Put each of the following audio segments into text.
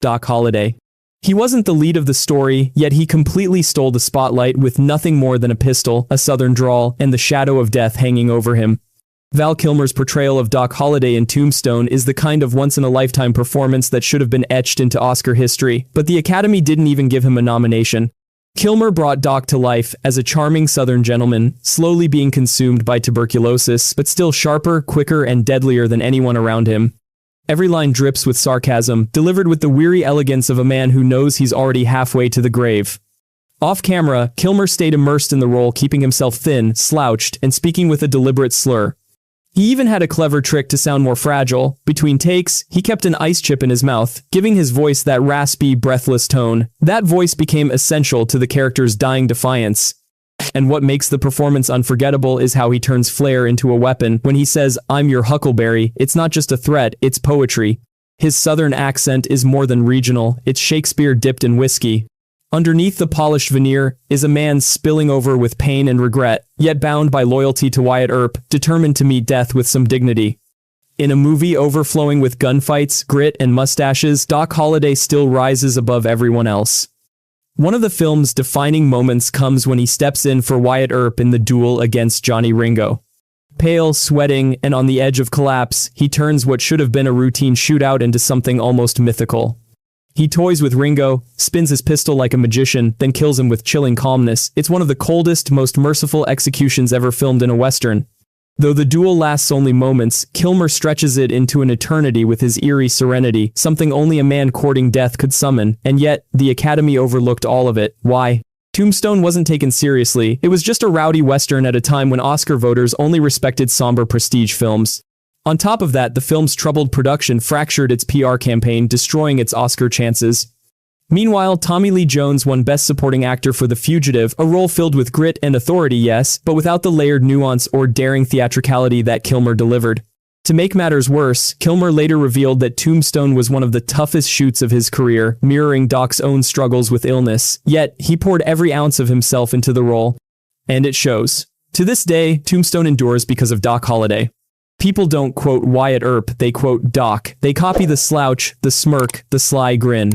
Doc Holliday. He wasn't the lead of the story, yet he completely stole the spotlight with nothing more than a pistol, a southern drawl, and the shadow of death hanging over him. Val Kilmer's portrayal of Doc Holliday in Tombstone is the kind of once-in-a-lifetime performance that should have been etched into Oscar history, but the Academy didn't even give him a nomination. Kilmer brought Doc to life as a charming southern gentleman, slowly being consumed by tuberculosis, but still sharper, quicker, and deadlier than anyone around him. Every line drips with sarcasm, delivered with the weary elegance of a man who knows he's already halfway to the grave. Off camera, Kilmer stayed immersed in the role, keeping himself thin, slouched, and speaking with a deliberate slur. He even had a clever trick to sound more fragile. Between takes, he kept an ice chip in his mouth, giving his voice that raspy, breathless tone. That voice became essential to the character's dying defiance. And what makes the performance unforgettable is how he turns flair into a weapon. When he says, "I'm your huckleberry," it's not just a threat, it's poetry. His southern accent is more than regional, it's Shakespeare dipped in whiskey. Underneath the polished veneer is a man spilling over with pain and regret, yet bound by loyalty to Wyatt Earp, determined to meet death with some dignity. In a movie overflowing with gunfights, grit, and mustaches, Doc Holliday still rises above everyone else. One of the film's defining moments comes when he steps in for Wyatt Earp in the duel against Johnny Ringo. Pale, sweating, and on the edge of collapse, he turns what should have been a routine shootout into something almost mythical. He toys with Ringo, spins his pistol like a magician, then kills him with chilling calmness. It's one of the coldest, most merciful executions ever filmed in a Western. Though the duel lasts only moments, Kilmer stretches it into an eternity with his eerie serenity, something only a man courting death could summon, and yet, the Academy overlooked all of it. Why? Tombstone wasn't taken seriously, it was just a rowdy Western at a time when Oscar voters only respected somber prestige films. On top of that, the film's troubled production fractured its PR campaign, destroying its Oscar chances. Meanwhile, Tommy Lee Jones won Best Supporting Actor for The Fugitive, a role filled with grit and authority, yes, but without the layered nuance or daring theatricality that Kilmer delivered. To make matters worse, Kilmer later revealed that Tombstone was one of the toughest shoots of his career, mirroring Doc's own struggles with illness, yet he poured every ounce of himself into the role. And it shows. To this day, Tombstone endures because of Doc Holliday. People don't quote Wyatt Earp, they quote Doc. They copy the slouch, the smirk, the sly grin.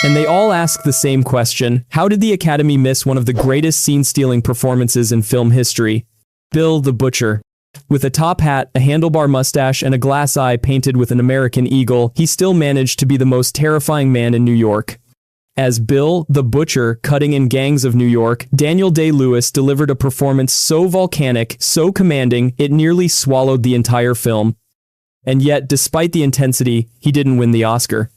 And they all ask the same question: how did the Academy miss one of the greatest scene-stealing performances in film history? Bill the Butcher. With a top hat, a handlebar mustache, and a glass eye painted with an American eagle, he still managed to be the most terrifying man in New York. As Bill the Butcher, cutting in gangs of New York, Daniel Day-Lewis delivered a performance so volcanic, so commanding, it nearly swallowed the entire film. And yet, despite the intensity, he didn't win the Oscar.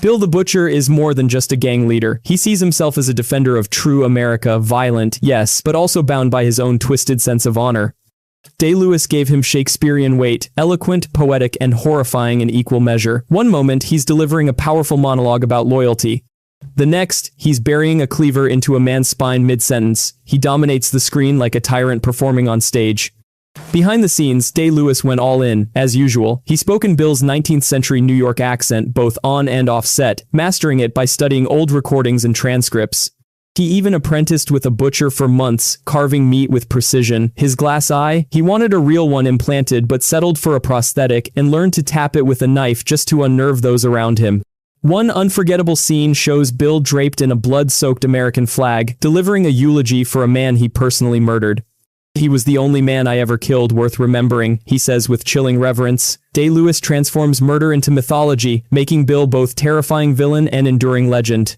Bill the Butcher is more than just a gang leader. He sees himself as a defender of true America, violent, yes, but also bound by his own twisted sense of honor. Day-Lewis gave him Shakespearean weight, eloquent, poetic, and horrifying in equal measure. One moment, he's delivering a powerful monologue about loyalty. The next, he's burying a cleaver into a man's spine mid-sentence. He dominates the screen like a tyrant performing on stage. Behind the scenes, Day-Lewis went all in, as usual. He spoke in Bill's 19th century New York accent both on and off set, mastering it by studying old recordings and transcripts. He even apprenticed with a butcher for months, carving meat with precision. His glass eye? He wanted a real one implanted but settled for a prosthetic and learned to tap it with a knife just to unnerve those around him. One unforgettable scene shows Bill draped in a blood-soaked American flag, delivering a eulogy for a man he personally murdered. "He was the only man I ever killed worth remembering," he says with chilling reverence. Day-Lewis transforms murder into mythology, making Bill both terrifying villain and enduring legend.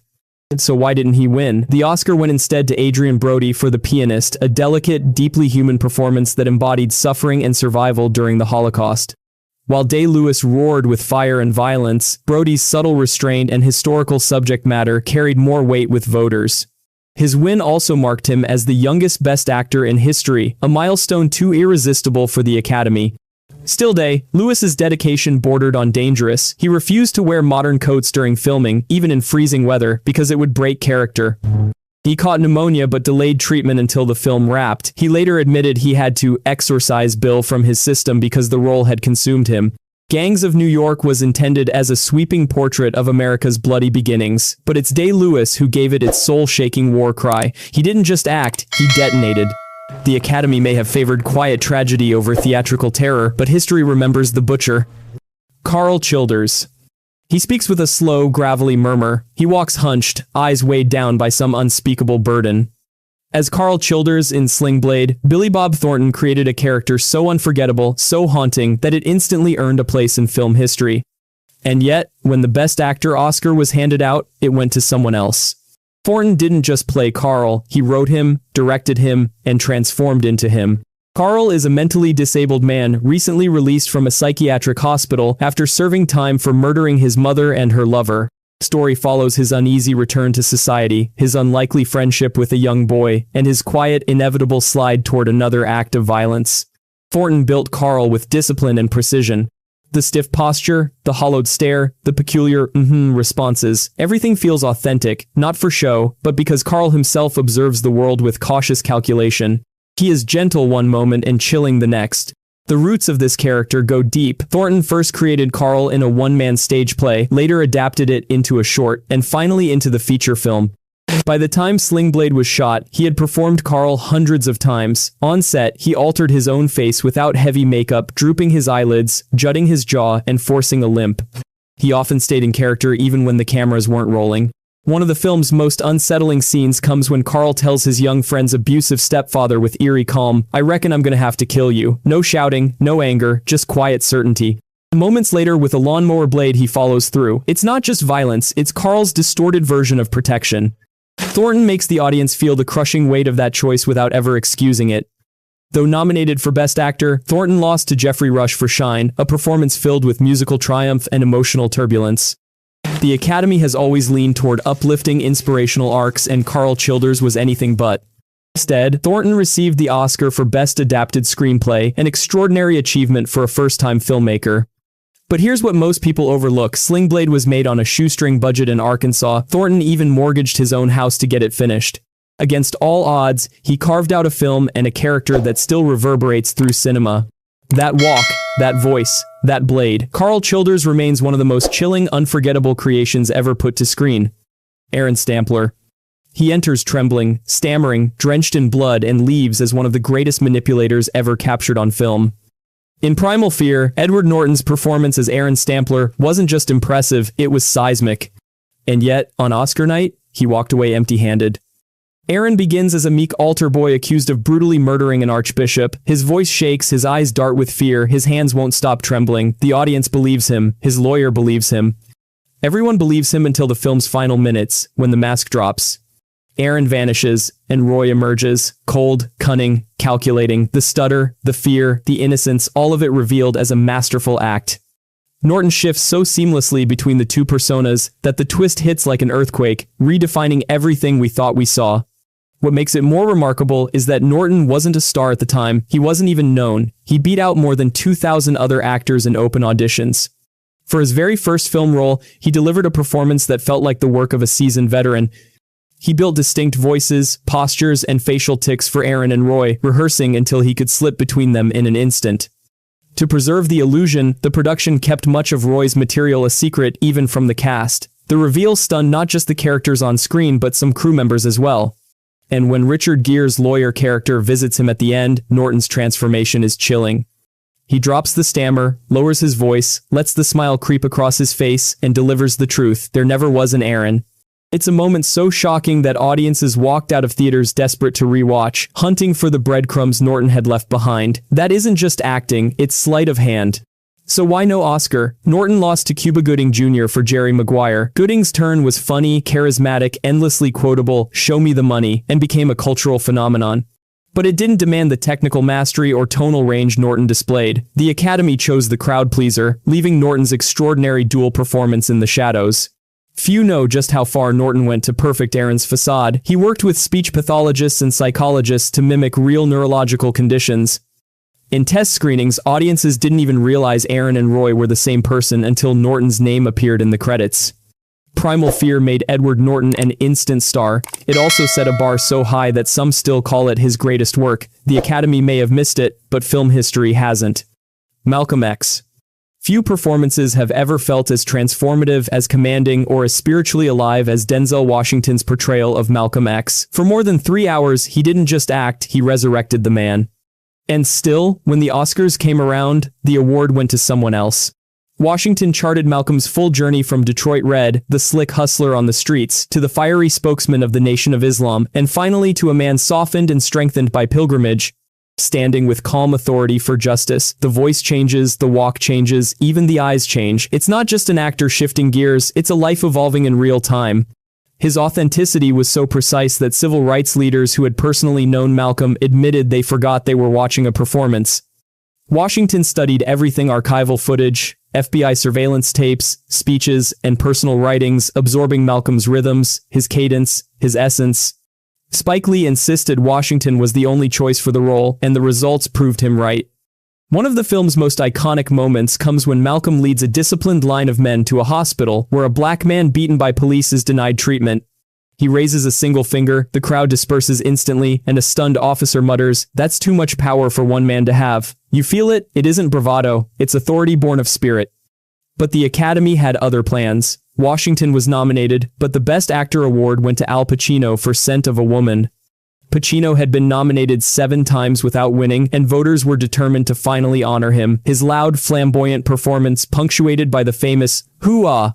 So why didn't he win? The Oscar went instead to Adrien Brody for The Pianist, a delicate, deeply human performance that embodied suffering and survival during the Holocaust. While Day-Lewis roared with fire and violence, Brody's subtle restraint and historical subject matter carried more weight with voters. His win also marked him as the youngest Best Actor in history, a milestone too irresistible for the Academy. Still Lewis's dedication bordered on dangerous. He refused to wear modern coats during filming, even in freezing weather, because it would break character. He caught pneumonia but delayed treatment until the film wrapped. He later admitted he had to exorcise Bill from his system because the role had consumed him. Gangs of New York was intended as a sweeping portrait of America's bloody beginnings, but it's Day-Lewis who gave it its soul-shaking war cry. He didn't just act, he detonated. The Academy may have favored quiet tragedy over theatrical terror, but history remembers the Butcher. Karl Childers. He speaks with a slow, gravelly murmur. He walks hunched, eyes weighed down by some unspeakable burden. As Karl Childers in Sling Blade, Billy Bob Thornton created a character so unforgettable, so haunting, that it instantly earned a place in film history. And yet, when the Best Actor Oscar was handed out, it went to someone else. Thornton didn't just play Karl, he wrote him, directed him, and transformed into him. Karl is a mentally disabled man recently released from a psychiatric hospital after serving time for murdering his mother and her lover. The story follows his uneasy return to society, his unlikely friendship with a young boy, and his quiet, inevitable slide toward another act of violence. Thornton built Karl with discipline and precision. The stiff posture, the hollowed stare, the peculiar responses, everything feels authentic, not for show, but because Karl himself observes the world with cautious calculation. He is gentle one moment and chilling the next. The roots of this character go deep. Thornton first created Karl in a one-man stage play, later adapted it into a short, and finally into the feature film. By the time Sling Blade was shot, he had performed Karl hundreds of times. On set, he altered his own face without heavy makeup, drooping his eyelids, jutting his jaw, and forcing a limp. He often stayed in character even when the cameras weren't rolling. One of the film's most unsettling scenes comes when Karl tells his young friend's abusive stepfather with eerie calm, "I reckon I'm gonna have to kill you." No shouting, no anger, just quiet certainty. Moments later, with a lawnmower blade, he follows through. It's not just violence, it's Karl's distorted version of protection. Thornton makes the audience feel the crushing weight of that choice without ever excusing it. Though nominated for Best Actor, Thornton lost to Jeffrey Rush for Shine, a performance filled with musical triumph and emotional turbulence. The Academy has always leaned toward uplifting inspirational arcs, and Karl Childers was anything but. Instead, Thornton received the Oscar for Best Adapted Screenplay, an extraordinary achievement for a first-time filmmaker. But here's what most people overlook. Sling Blade was made on a shoestring budget in Arkansas. Thornton even mortgaged his own house to get it finished. Against all odds, he carved out a film and a character that still reverberates through cinema. That walk, that voice, that blade. Karl Childers remains one of the most chilling, unforgettable creations ever put to screen. Aaron Stampler. He enters trembling, stammering, drenched in blood, and leaves as one of the greatest manipulators ever captured on film. In Primal Fear, Edward Norton's performance as Aaron Stampler wasn't just impressive, it was seismic. And yet, on Oscar night, he walked away empty-handed. Aaron begins as a meek altar boy accused of brutally murdering an archbishop. His voice shakes, his eyes dart with fear, his hands won't stop trembling. The audience believes him, his lawyer believes him. Everyone believes him until the film's final minutes, when the mask drops. Aaron vanishes, and Roy emerges, cold, cunning, calculating, the stutter, the fear, the innocence, all of it revealed as a masterful act. Norton shifts so seamlessly between the two personas that the twist hits like an earthquake, redefining everything we thought we saw. What makes it more remarkable is that Norton wasn't a star at the time, he wasn't even known. He beat out more than 2,000 other actors in open auditions. For his very first film role, he delivered a performance that felt like the work of a seasoned veteran. He built distinct voices, postures, and facial tics for Aaron and Roy, rehearsing until he could slip between them in an instant. To preserve the illusion, the production kept much of Roy's material a secret even from the cast. The reveal stunned not just the characters on screen but some crew members as well. And when Richard Gere's lawyer character visits him at the end, Norton's transformation is chilling. He drops the stammer, lowers his voice, lets the smile creep across his face, and delivers the truth. There never was an Aaron. It's a moment so shocking that audiences walked out of theaters desperate to rewatch, hunting for the breadcrumbs Norton had left behind. That isn't just acting, it's sleight of hand. So why no Oscar? Norton lost to Cuba Gooding Jr. for Jerry Maguire. Gooding's turn was funny, charismatic, endlessly quotable, show me the money, and became a cultural phenomenon. But it didn't demand the technical mastery or tonal range Norton displayed. The Academy chose the crowd pleaser, leaving Norton's extraordinary dual performance in the shadows. Few know just how far Norton went to perfect Aaron's facade. He worked with speech pathologists and psychologists to mimic real neurological conditions. In test screenings, audiences didn't even realize Aaron and Roy were the same person until Norton's name appeared in the credits. Primal Fear made Edward Norton an instant star. It also set a bar so high that some still call it his greatest work. The Academy may have missed it, but film history hasn't. Malcolm X. Few performances have ever felt as transformative, as commanding, or as spiritually alive as Denzel Washington's portrayal of Malcolm X. For more than 3 hours, he didn't just act, he resurrected the man. And still, when the Oscars came around, the award went to someone else. Washington charted Malcolm's full journey from Detroit Red, the slick hustler on the streets, to the fiery spokesman of the Nation of Islam, and finally to a man softened and strengthened by pilgrimage, standing with calm authority for justice. The voice changes, the walk changes, even the eyes change. It's not just an actor shifting gears, it's a life evolving in real time. His authenticity was so precise that civil rights leaders who had personally known Malcolm admitted they forgot they were watching a performance. Washington studied everything: archival footage, FBI surveillance tapes, speeches, and personal writings, absorbing Malcolm's rhythms, his cadence, his essence. Spike Lee insisted Washington was the only choice for the role, and the results proved him right. One of the film's most iconic moments comes when Malcolm leads a disciplined line of men to a hospital where a black man beaten by police is denied treatment. He raises a single finger, the crowd disperses instantly, and a stunned officer mutters, "That's too much power for one man to have." You feel it, it isn't bravado, it's authority born of spirit. But the Academy had other plans. Washington was nominated, but the Best Actor award went to Al Pacino for Scent of a Woman. Pacino had been nominated 7 times without winning, and voters were determined to finally honor him. His loud, flamboyant performance, punctuated by the famous "hoo-ah,"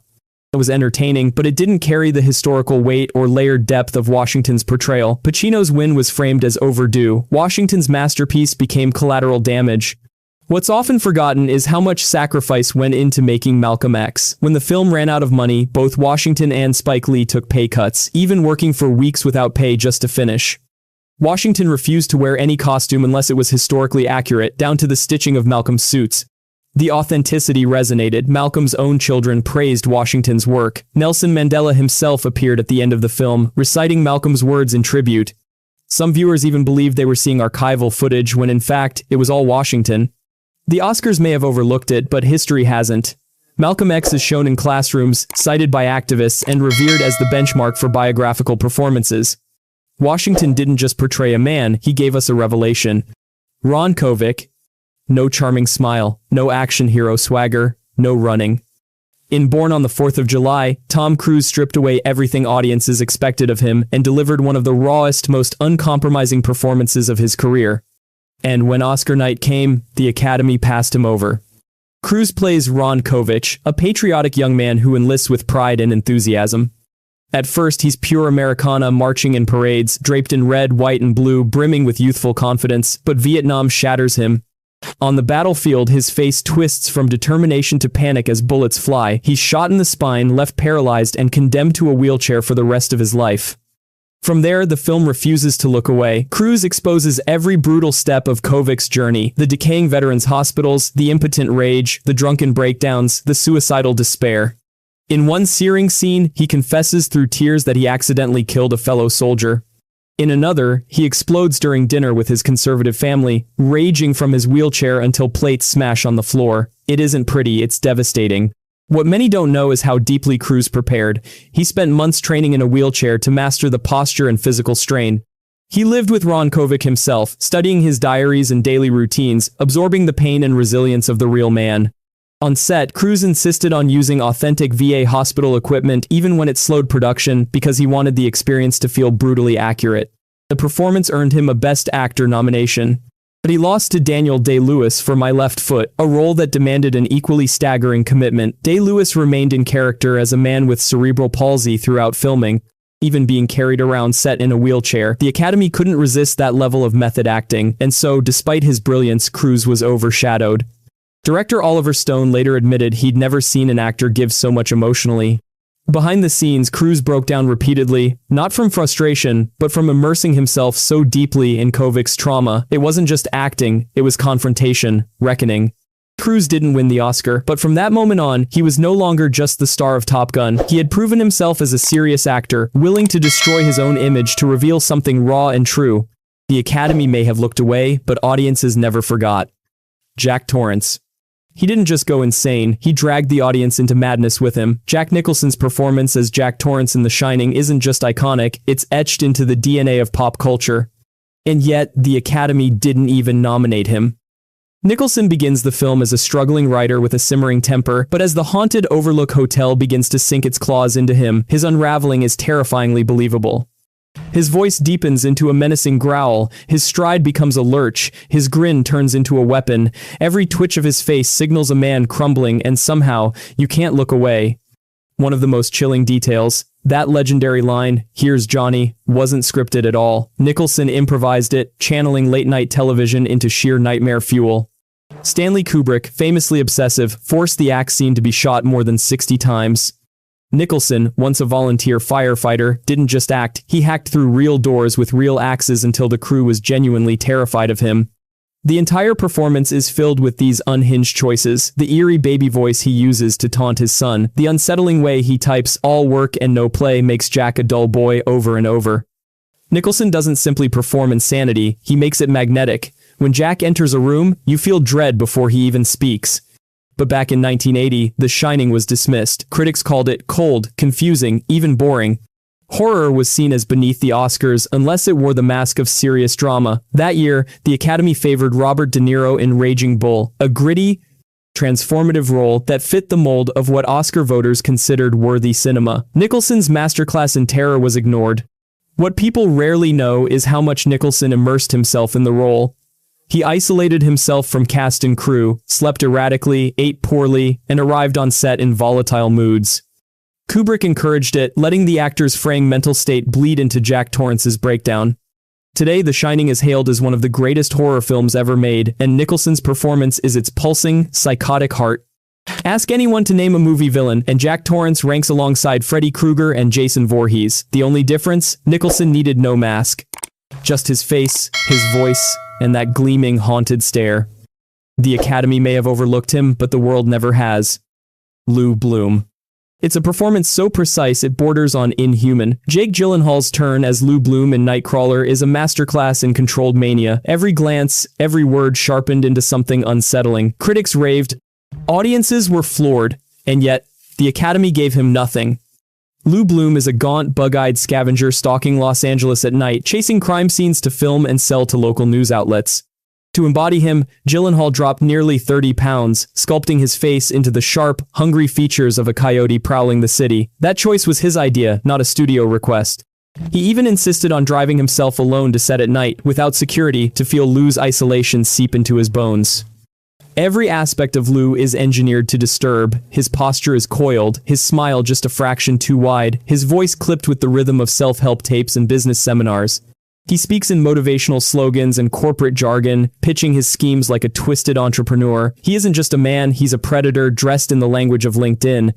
was entertaining, but it didn't carry the historical weight or layered depth of Washington's portrayal. Pacino's win was framed as overdue. Washington's masterpiece became collateral damage. What's often forgotten is how much sacrifice went into making Malcolm X. When the film ran out of money, both Washington and Spike Lee took pay cuts, even working for weeks without pay just to finish. Washington refused to wear any costume unless it was historically accurate, down to the stitching of Malcolm's suits. The authenticity resonated. Malcolm's own children praised Washington's work. Nelson Mandela himself appeared at the end of the film, reciting Malcolm's words in tribute. Some viewers even believed they were seeing archival footage when in fact, it was all Washington. The Oscars may have overlooked it, but history hasn't. Malcolm X is shown in classrooms, cited by activists, and revered as the benchmark for biographical performances. Washington didn't just portray a man, he gave us a revelation. Ron Kovic. No charming smile, no action hero swagger, no running. In Born on the 4th of July, Tom Cruise stripped away everything audiences expected of him and delivered one of the rawest, most uncompromising performances of his career. And when Oscar night came, the Academy passed him over. Cruise plays Ron Kovic, a patriotic young man who enlists with pride and enthusiasm. At first, he's pure Americana, marching in parades, draped in red, white, and blue, brimming with youthful confidence, but Vietnam shatters him. On the battlefield, his face twists from determination to panic as bullets fly. He's shot in the spine, left paralyzed, and condemned to a wheelchair for the rest of his life. From there, the film refuses to look away. Cruise exposes every brutal step of Kovic's journey: the decaying veterans' hospitals, the impotent rage, the drunken breakdowns, the suicidal despair. In one searing scene, he confesses through tears that he accidentally killed a fellow soldier. In another, he explodes during dinner with his conservative family, raging from his wheelchair until plates smash on the floor. It isn't pretty, it's devastating. What many don't know is how deeply Cruise prepared. He spent months training in a wheelchair to master the posture and physical strain. He lived with Ron Kovic himself, studying his diaries and daily routines, absorbing the pain and resilience of the real man. On set, Cruise insisted on using authentic VA hospital equipment even when it slowed production because he wanted the experience to feel brutally accurate. The performance earned him a Best Actor nomination. But he lost to Daniel Day-Lewis for My Left Foot, a role that demanded an equally staggering commitment. Day-Lewis remained in character as a man with cerebral palsy throughout filming, even being carried around set in a wheelchair. The Academy couldn't resist that level of method acting, and so, despite his brilliance, Cruise was overshadowed. Director Oliver Stone later admitted he'd never seen an actor give so much emotionally. Behind the scenes, Cruise broke down repeatedly, not from frustration, but from immersing himself so deeply in Kovic's trauma. It wasn't just acting, it was confrontation, reckoning. Cruise didn't win the Oscar, but from that moment on, he was no longer just the star of Top Gun. He had proven himself as a serious actor, willing to destroy his own image to reveal something raw and true. The Academy may have looked away, but audiences never forgot. Jack Torrance. He didn't just go insane, he dragged the audience into madness with him. Jack Nicholson's performance as Jack Torrance in The Shining isn't just iconic, it's etched into the DNA of pop culture. And yet, the Academy didn't even nominate him. Nicholson begins the film as a struggling writer with a simmering temper, but as the haunted Overlook Hotel begins to sink its claws into him, his unraveling is terrifyingly believable. His voice deepens into a menacing growl, his stride becomes a lurch, his grin turns into a weapon. Every twitch of his face signals a man crumbling, and somehow, you can't look away. One of the most chilling details, that legendary line, "Here's Johnny," wasn't scripted at all. Nicholson improvised it, channeling late-night television into sheer nightmare fuel. Stanley Kubrick, famously obsessive, forced the axe scene to be shot more than 60 times. Nicholson, once a volunteer firefighter, didn't just act, he hacked through real doors with real axes until the crew was genuinely terrified of him. The entire performance is filled with these unhinged choices, the eerie baby voice he uses to taunt his son, the unsettling way he types "all work and no play makes Jack a dull boy" over and over. Nicholson doesn't simply perform insanity, he makes it magnetic. When Jack enters a room, you feel dread before he even speaks. But back in 1980, The Shining was dismissed. Critics called it cold, confusing, even boring. Horror was seen as beneath the Oscars unless it wore the mask of serious drama. That year, the Academy favored Robert De Niro in Raging Bull, a gritty, transformative role that fit the mold of what Oscar voters considered worthy cinema. Nicholson's masterclass in terror was ignored. What people rarely know is how much Nicholson immersed himself in the role. He isolated himself from cast and crew, slept erratically, ate poorly, and arrived on set in volatile moods. Kubrick encouraged it, letting the actor's fraying mental state bleed into Jack Torrance's breakdown. Today, The Shining is hailed as one of the greatest horror films ever made, and Nicholson's performance is its pulsing, psychotic heart. Ask anyone to name a movie villain, and Jack Torrance ranks alongside Freddy Krueger and Jason Voorhees. The only difference? Nicholson needed no mask. Just his face, his voice, and that gleaming, haunted stare. The Academy may have overlooked him, but the world never has. Lou Bloom. It's a performance so precise it borders on inhuman. Jake Gyllenhaal's turn as Lou Bloom in Nightcrawler is a masterclass in controlled mania. Every glance, every word sharpened into something unsettling. Critics raved. Audiences were floored, and yet, the Academy gave him nothing. Lou Bloom is a gaunt, bug-eyed scavenger stalking Los Angeles at night, chasing crime scenes to film and sell to local news outlets. To embody him, Gyllenhaal dropped nearly 30 pounds, sculpting his face into the sharp, hungry features of a coyote prowling the city. That choice was his idea, not a studio request. He even insisted on driving himself alone to set at night, without security, to feel Lou's isolation seep into his bones. Every aspect of Lou is engineered to disturb. His posture is coiled, his smile just a fraction too wide, his voice clipped with the rhythm of self-help tapes and business seminars. He speaks in motivational slogans and corporate jargon, pitching his schemes like a twisted entrepreneur. He isn't just a man, he's a predator dressed in the language of LinkedIn.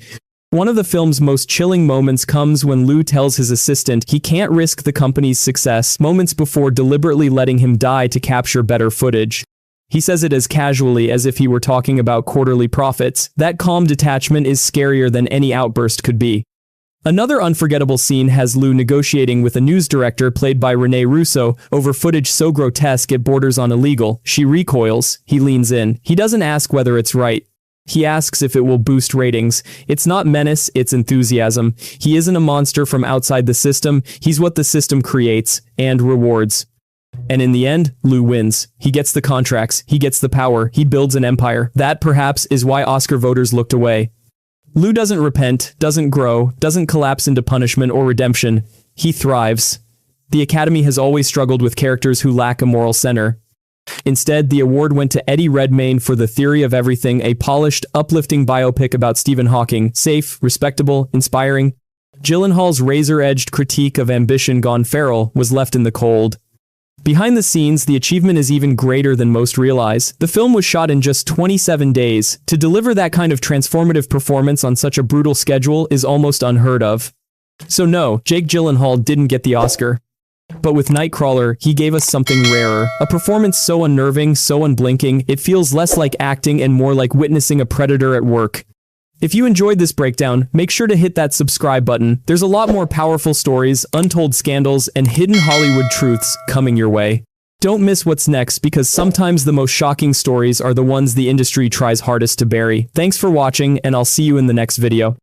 One of the film's most chilling moments comes when Lou tells his assistant he can't risk the company's success, moments before deliberately letting him die to capture better footage. He says it as casually as if he were talking about quarterly profits. That calm detachment is scarier than any outburst could be. Another unforgettable scene has Lou negotiating with a news director played by Rene Russo over footage so grotesque it borders on illegal. She recoils, he leans in. He doesn't ask whether it's right. He asks if it will boost ratings. It's not menace, it's enthusiasm. He isn't a monster from outside the system, he's what the system creates and rewards. And in the end, Lou wins. He gets the contracts, he gets the power, he builds an empire. That, perhaps, is why Oscar voters looked away. Lou doesn't repent, doesn't grow, doesn't collapse into punishment or redemption. He thrives. The Academy has always struggled with characters who lack a moral center. Instead, the award went to Eddie Redmayne for The Theory of Everything, a polished, uplifting biopic about Stephen Hawking, safe, respectable, inspiring. Gyllenhaal's razor-edged critique of ambition gone feral was left in the cold. Behind the scenes, the achievement is even greater than most realize. The film was shot in just 27 days. To deliver that kind of transformative performance on such a brutal schedule is almost unheard of. So no, Jake Gyllenhaal didn't get the Oscar. But with Nightcrawler, he gave us something rarer. A performance so unnerving, so unblinking, it feels less like acting and more like witnessing a predator at work. If you enjoyed this breakdown, make sure to hit that subscribe button. There's a lot more powerful stories, untold scandals, and hidden Hollywood truths coming your way. Don't miss what's next, because sometimes the most shocking stories are the ones the industry tries hardest to bury. Thanks for watching, and I'll see you in the next video.